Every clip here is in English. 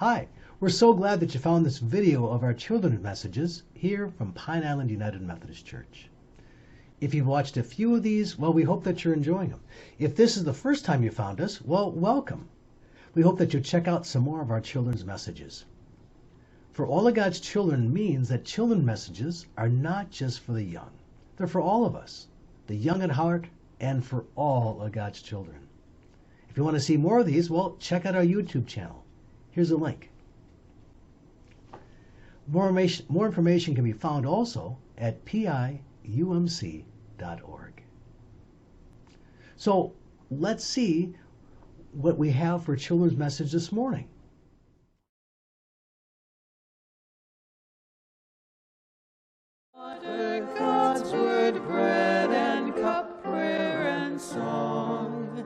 Hi, we're so glad that you found this video of our children's messages here from Pine Island United Methodist Church. If you've watched a few of these, well, we hope that you're enjoying them. If this is the first time you found us, well, welcome. We hope that you'll check out some more of our children's messages. For all of God's children means that children's messages are not just for the young. They're for all of us, the young at heart, and for all of God's children. If you want to see more of these, well, check out our YouTube channel. Here's a link. More information can be found also at piumc.org. So let's see what we have for children's message this morning. God's word, bread and cup, prayer and song.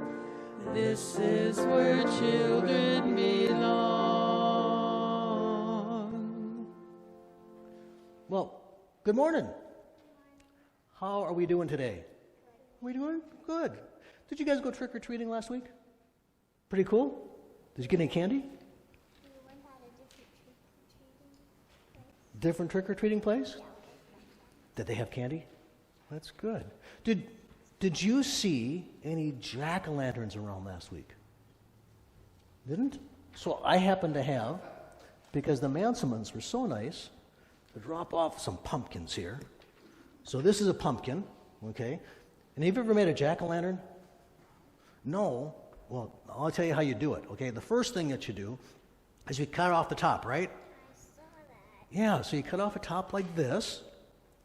This is where children belong. Well, good morning. How are we doing today? Are we doing good? Did you guys go trick-or-treating last week? Pretty cool? Did you get any candy? We went at a Different different trick-or-treating place? Yeah. Did they have candy? That's good. Did you see any jack-o'-lanterns around last week? Didn't? So I happened to have, because the Manselmans were so nice, to drop off some pumpkins here. So this is a pumpkin, okay? And have you ever made a jack-o'-lantern? No? Well, I'll tell you how you do it, okay? The first thing that you do is you cut off the top, right? I saw that. Yeah, so you cut off a top like this,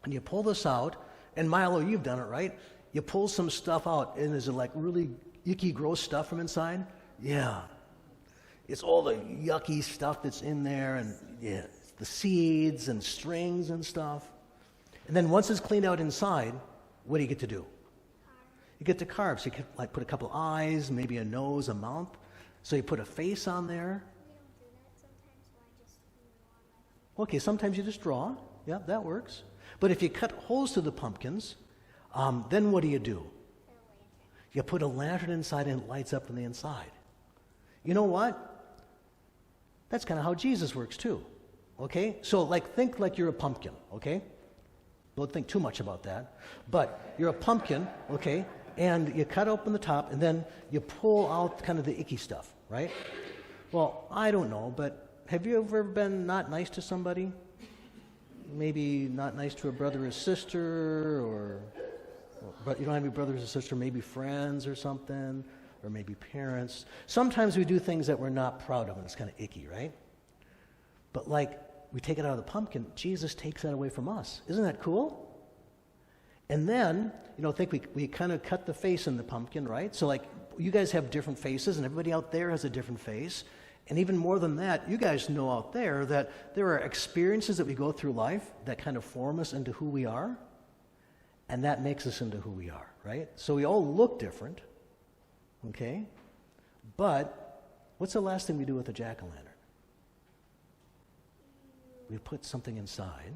and you pull this out, and Milo, you've done it, right? You pull some stuff out, and is it like really icky, gross stuff from inside? Yeah. It's all the yucky stuff that's in there, and yeah, the seeds and strings and stuff. And then once it's cleaned out inside, what do you get to do? You get to carve. So you could like put a couple eyes, maybe a nose, a mouth. So you put a face on there. We don't do that sometimes, so I just draw. Okay, sometimes you just draw. Yeah, that works. But if you cut holes to the pumpkins, then what do? You put a lantern inside and it lights up from the inside. You know what? That's kind of how Jesus works too. Okay? So think like you're a pumpkin, okay? Don't think too much about that. But you're a pumpkin, okay? And you cut open the top and then you pull out kind of the icky stuff, right? Well, I don't know, but have you ever been not nice to somebody? Maybe not nice to a brother or sister, but you don't have any brothers or sisters, maybe friends or something, or maybe parents. Sometimes we do things that we're not proud of, and it's kind of icky, right? But we take it out of the pumpkin, Jesus takes that away from us. Isn't that cool? And then, think we kind of cut the face in the pumpkin, right? So you guys have different faces, and everybody out there has a different face. And even more than that, you guys know out there that there are experiences that we go through life that kind of form us into who we are, and that makes us into who we are, right? So we all look different, okay? But what's the last thing we do with a jack-o'-lantern? We put something inside.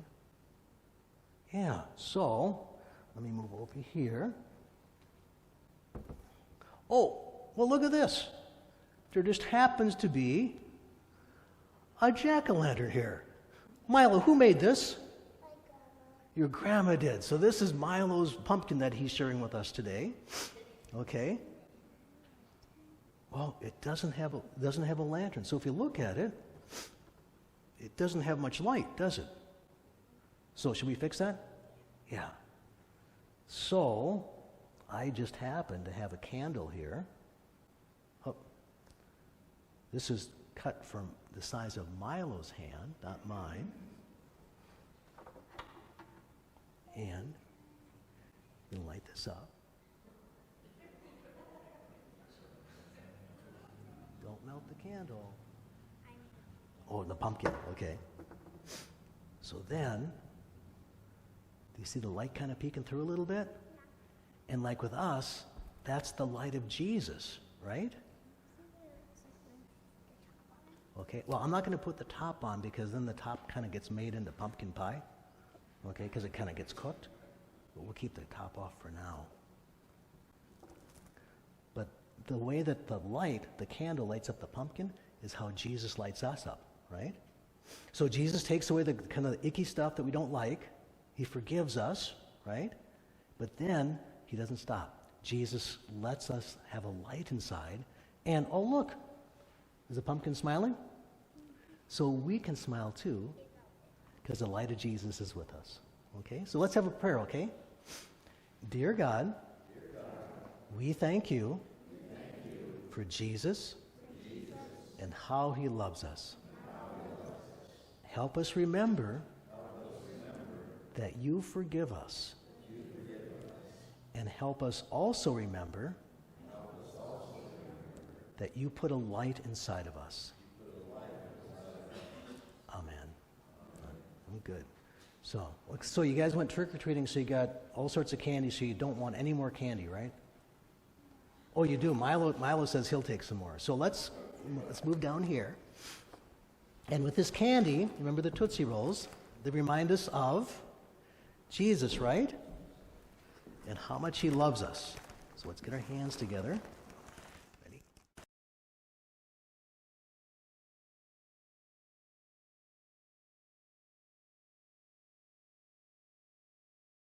Yeah, so let me move over here. Oh, well, look at this. There just happens to be a jack-o'-lantern here. Milo, who made this? Your grandma did. So this is Milo's pumpkin that he's sharing with us today. Okay. Well, it doesn't have a lantern. So if you look at it, it doesn't have much light, does it? So should we fix that? Yeah. So I just happen to have a candle here. Oh, this is cut from the size of Milo's hand, not mine. And you light this up. Don't melt the candle. Oh, the pumpkin, okay. So then, do you see the light kind of peeking through a little bit? And like with us, that's the light of Jesus, right? Okay, well, I'm not going to put the top on because then the top kind of gets made into pumpkin pie. Okay, because it kind of gets cooked. But we'll keep the top off for now. But the way that the candle lights up the pumpkin is how Jesus lights us up, right? So Jesus takes away the kind of icky stuff that we don't like. He forgives us, right? But then he doesn't stop. Jesus lets us have a light inside. And, oh, look, is the pumpkin smiling? So we can smile too, because the light of Jesus is with us. Okay? So let's have a prayer, okay? Dear God, we thank you for Jesus and how he loves us. Help us remember that you forgive us. And help us also remember that you put a light inside of us. Amen. I'm good. So you guys went trick-or-treating, so you got all sorts of candy, so you don't want any more candy, right? Oh, you do. Milo says he'll take some more. So let's move down here. And with this candy, remember the Tootsie Rolls, they remind us of Jesus, right? And how much he loves us. So let's get our hands together.